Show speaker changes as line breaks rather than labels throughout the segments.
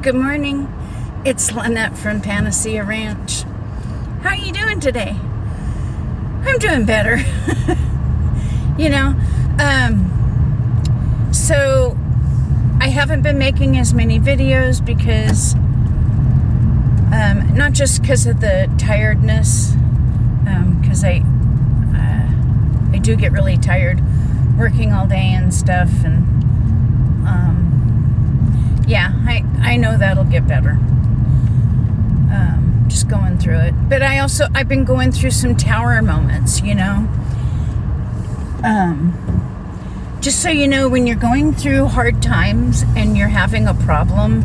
Good morning. It's Lynette from Panacea Ranch. How are you doing today? I'm doing better. So I haven't been making as many videos because, not just because of the tiredness, because I do get really tired working all day and stuff, and I know that'll get better. Just going through it. But I've been going through some tower moments, just so you know, when you're going through hard times and you're having a problem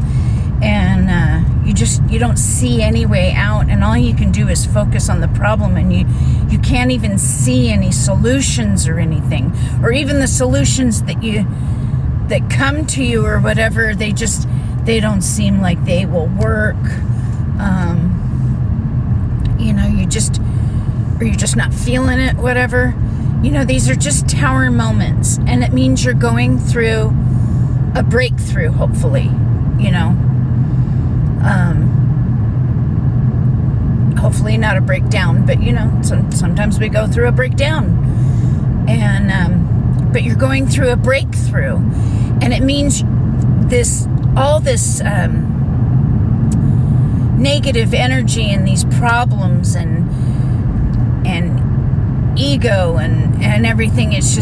and you don't see any way out, and all you can do is focus on the problem, and you can't even see any solutions or anything, or even the solutions that come to you or whatever, they don't seem like they will work. You're just not feeling it, whatever. These are just tower moments, and it means you're going through a breakthrough, hopefully, hopefully not a breakdown, but sometimes we go through a breakdown, and but you're going through a breakthrough, and it means all this negative energy and these problems and ego and everything, it's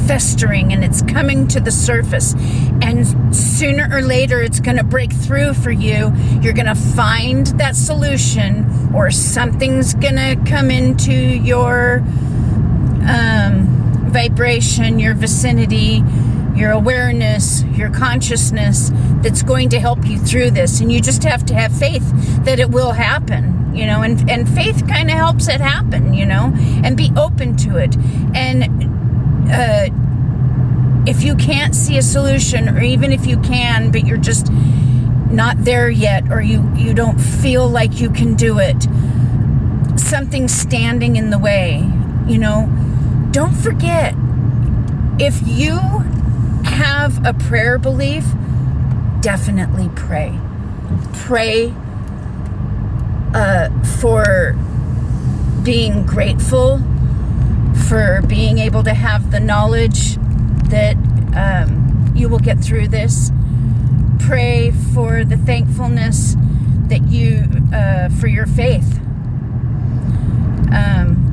festering, and it's coming to the surface, and sooner or later it's going to break through for you. You're going to find that solution, or something's going to come into your vibration, your vicinity, your awareness, your consciousness, that's going to help you through this. And you just have to have faith that it will happen, and faith kind of helps it happen, and be open to it. And if you can't see a solution, or even if you can, but you're just not there yet, or you don't feel like you can do it, something's standing in the way, don't forget, if you have a prayer belief, definitely pray. Pray for being grateful, for being able to have the knowledge that you will get through this. Pray for the thankfulness that for your faith.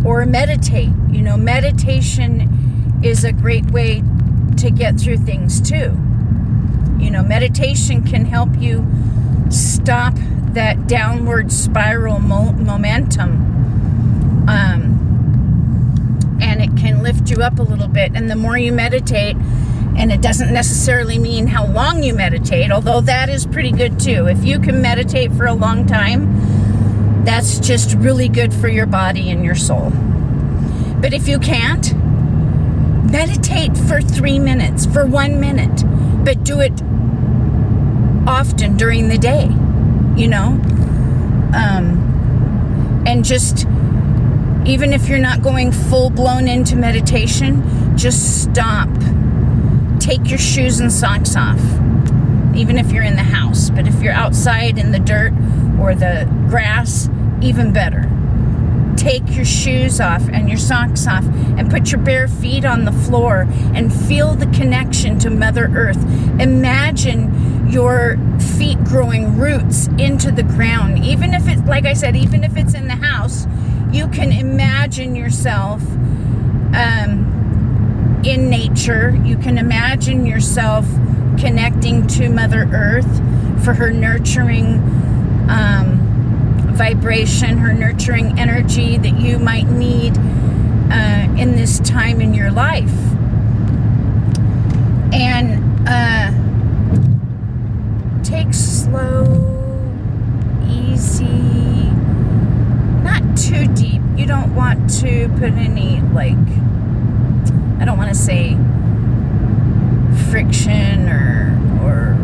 Or meditate. Meditation is a great way to get through things too. Meditation can help you stop that downward spiral momentum, and it can lift you up a little bit. And the more you meditate, and it doesn't necessarily mean how long you meditate, although that is pretty good too. If you can meditate for a long time, that's just really good for your body and your soul. But if you can't, meditate for 3 minutes, for 1 minute, but do it often during the day, and just, even if you're not going full blown into meditation, just stop, take your shoes and socks off, even if you're in the house. But if you're outside in the dirt or the grass, even better. Take your shoes off and your socks off, and put your bare feet on the floor and feel the connection to Mother Earth. Imagine your feet growing roots into the ground. Even if it's, like I said, even if it's in the house, you can imagine yourself in nature. You can imagine yourself connecting to Mother Earth for her nurturing vibration, her nurturing energy that you might need in this time in your life. And take slow, easy, not too deep. You don't want to put any, I don't want to say friction or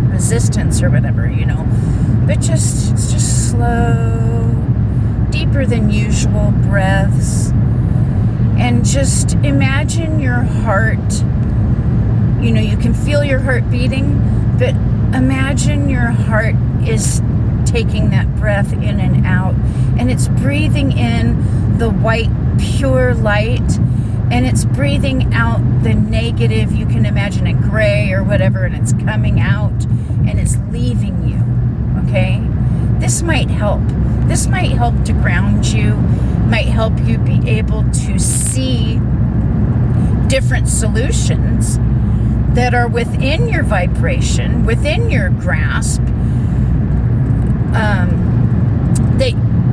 resistance or whatever, but just slow, deeper than usual breaths, and just imagine your heart. You can feel your heart beating, but imagine your heart is taking that breath in and out, and it's breathing in the white, pure light, and it's breathing out the negative. You can imagine it gray or whatever, and it's coming out and it's leaving you. Okay? This might help. This might help to ground you, might help you be able to see different solutions that are within your vibration, within your grasp,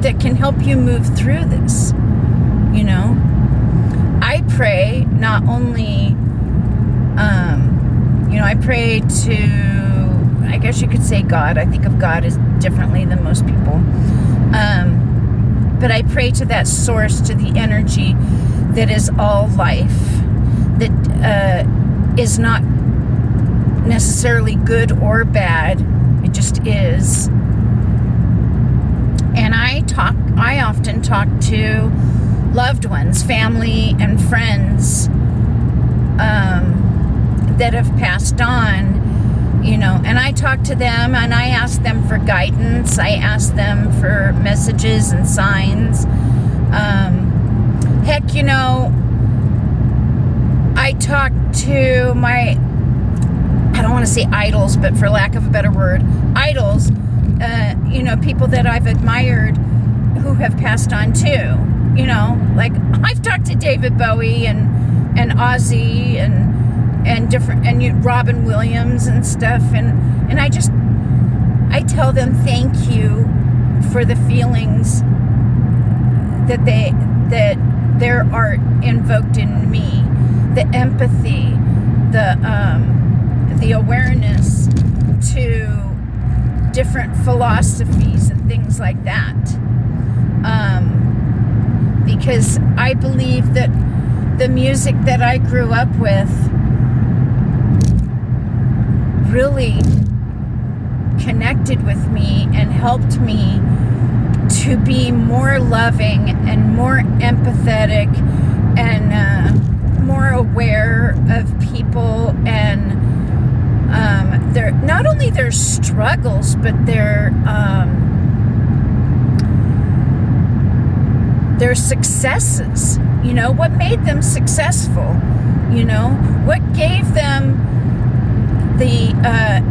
that can help you move through this. You know, I pray not only, I pray to, I guess you could say God. I think of God as differently than most people. But I pray to that source, to the energy that is all life, that is not necessarily good or bad. It just is. And I often talk to loved ones, family and friends that have passed on, and I talk to them and I ask them for guidance. I ask them for messages and signs. Heck, I talk to my, I don't want to say idols, but for lack of a better word, idols, people that I've admired who have passed on too. Like I've talked to David Bowie and Ozzy and different, and Robin Williams and stuff, and I tell them thank you for the feelings that their art invoked in me, the empathy, the awareness to different philosophies and things like that. Because I believe that the music that I grew up with really connected with me and helped me to be more loving and more empathetic and more aware of people and not only their struggles, but their successes. What made them successful? What gave them the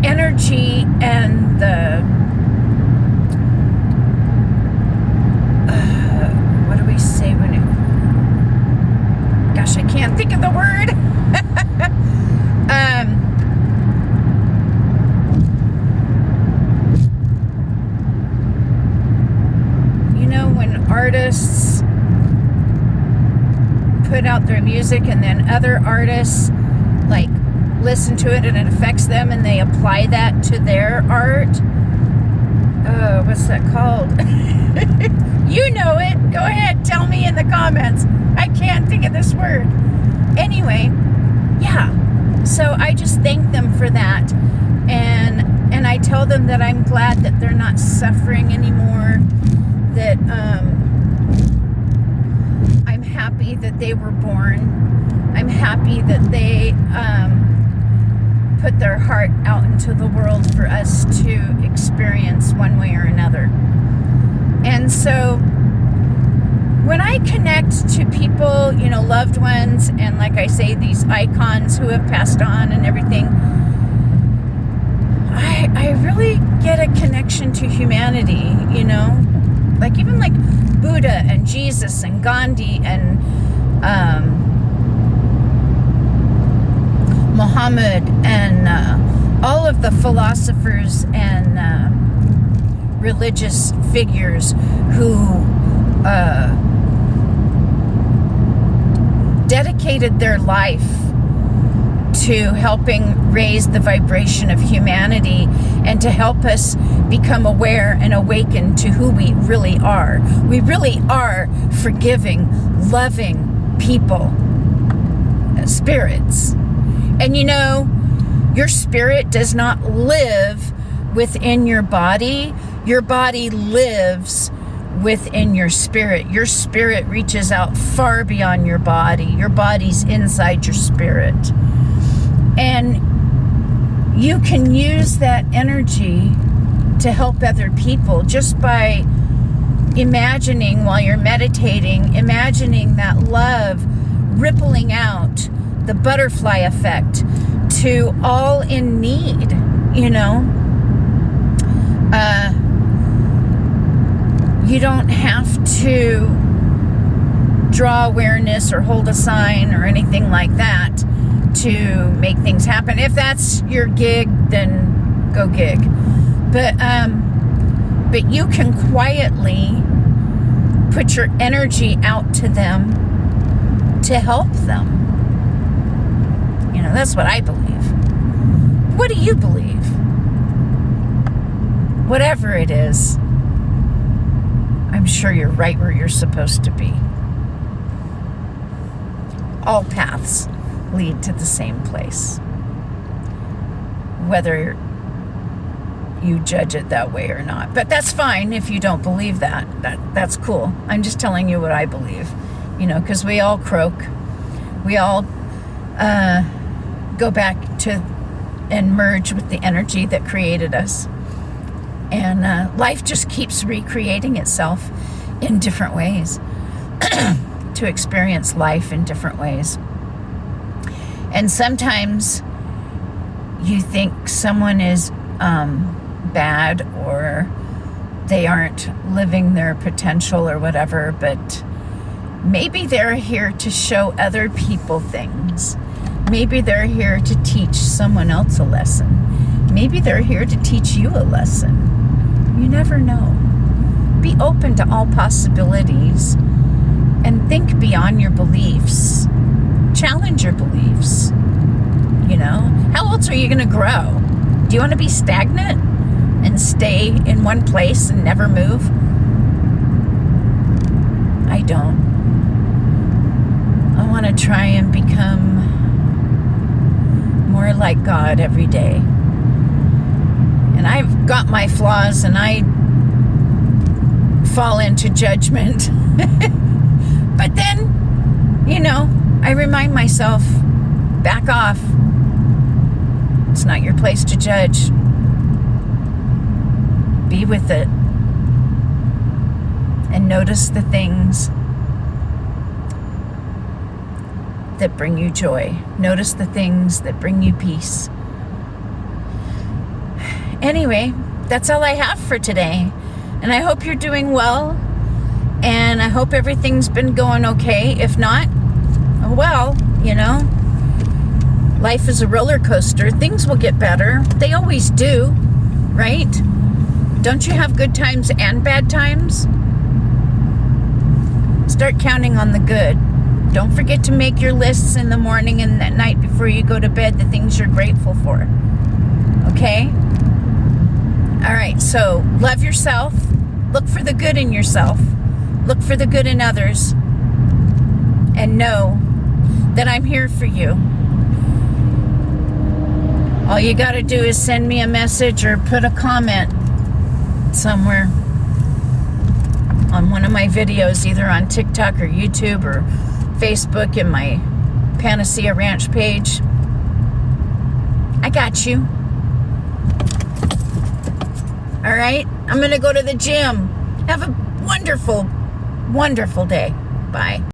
energy and the what do we say when it? Gosh, I can't think of the word. When artists put out their music and then other artists like listen to it and it affects them and they apply that to their art. What's that called? You know it. Go ahead, tell me in the comments. I can't think of this word. Anyway, yeah. So I just thank them for that, and I tell them that I'm glad that they're not suffering anymore. That I'm happy that they were born. I'm happy that they put their heart out into the world for us to experience one way or another. And so when I connect to people, loved ones, and like I say, these icons who have passed on and everything, I really get a connection to humanity, like even like Buddha and Jesus and Gandhi and Muhammad and all of the philosophers and religious figures who dedicated their life to helping raise the vibration of humanity and to help us become aware and awaken to who we really are. We really are forgiving, loving people, spirits. And your spirit does not live within your body. Your body lives within your spirit. Your spirit reaches out far beyond your body. Your body's inside your spirit. And you can use that energy to help other people just by imagining, while you're meditating, imagining that love rippling out, the butterfly effect, to all in need, you know. You don't have to draw awareness or hold a sign or anything like that to make things happen. If that's your gig, then go gig. But you can quietly put your energy out to them to help them. You know, that's what I believe. What do you believe? Whatever it is, I'm sure you're right where you're supposed to be. All paths lead to the same place, whether you judge it that way or not. But that's fine if you don't believe that. That's cool. I'm just telling you what I believe, you know, because we all croak. We all go back to and merge with the energy that created us. And life just keeps recreating itself in different ways to experience life in different ways. And sometimes you think someone is bad, or they aren't living their potential or whatever, but maybe they're here to show other people things. Maybe they're here to teach someone else a lesson. Maybe they're here to teach you a lesson. You never know. Be open to all possibilities and think beyond your beliefs. Challenge your beliefs. You know, how else are you going to grow? Do you want to be stagnant and stay in one place and never move? I don't. I want to try and become more like God every day. And I've got my flaws, and I fall into judgment. But then, you know, I remind myself, back off. It's not your place to judge. Be with it. And notice the things that bring you joy. Notice the things that bring you peace. Anyway, that's all I have for today. And I hope you're doing well. And I hope everything's been going okay. If not, oh well, you know. Life is a roller coaster. Things will get better. They always do, right? Don't you have good times and bad times? Start counting on the good. Don't forget to make your lists in the morning and at night before you go to bed, the things you're grateful for. Okay? All right, so love yourself. Look for the good in yourself. Look for the good in others. And know that I'm here for you. All you got to do is send me a message or put a comment somewhere on one of my videos, either on TikTok or YouTube or Facebook in my Panacea Ranch page. I got you. All right, I'm going to go to the gym. Have a wonderful, wonderful day. Bye.